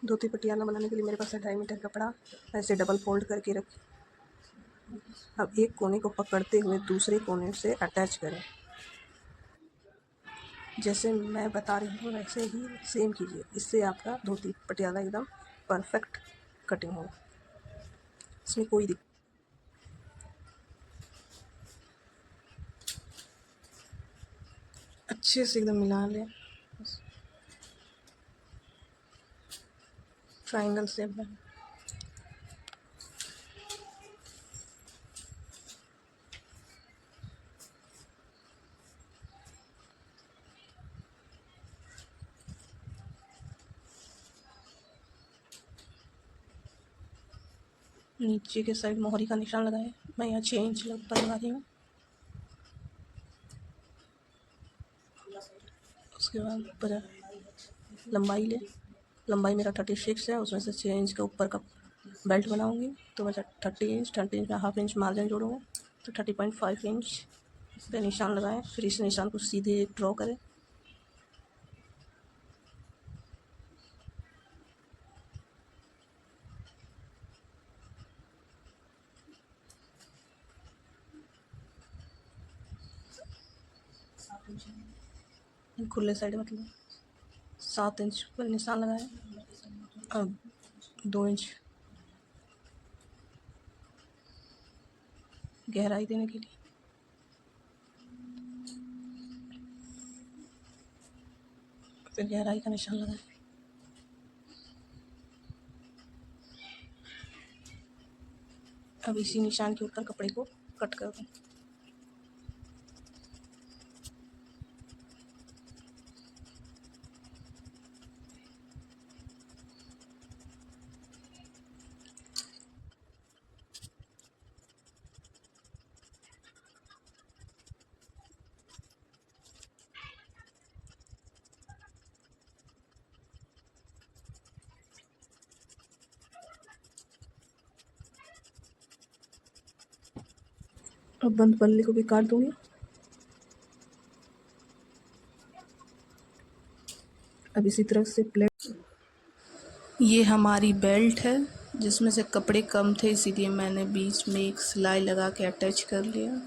धोती पटियाला बनाने के लिए मेरे पास है 2.5 मीटर कपड़ा। ऐसे डबल फोल्ड करके रखें। अब एक कोने को पकड़ते हुए दूसरे कोने से अटैच करें। जैसे मैं बता रही हूँ वैसे ही सेम कीजिए। इससे आपका धोती पटियाला एकदम परफेक्ट कटिंग होगा, इसमें कोई दिक्कत। अच्छे से एकदम मिला लें। ट्रायंगल शेप में नीचे के साइड मोहरी का निशान लगाएं। मैं यहाँ 6 इंच पर लगा रही हूँ। उसके बाद ऊपर लंबाई ले। लंबाई मेरा 36 है, उसमें से 6 इंच का ऊपर का बेल्ट बनाऊंगी। तो मैं 30 इंच में हाफ इंच मार्जिन जोड़ूंगा, तो 30.5 इंच पे निशान लगाएं। फिर इस निशान को सीधे ड्रॉ करें। खुले साइड मतलब 7 इंच पर निशान लगाएं। अब 2 इंच गहराई देने के लिए फिर गहराई का निशान लगाएं। अब इसी निशान के ऊपर कपड़े को कट कर दें। अब बंद पल्ले को भी काट दूंगी। अब इसी तरह से प्लेट। ये हमारी बेल्ट है जिसमें से कपड़े कम थे, इसीलिए मैंने बीच में एक सिलाई लगा के अटैच कर लिया।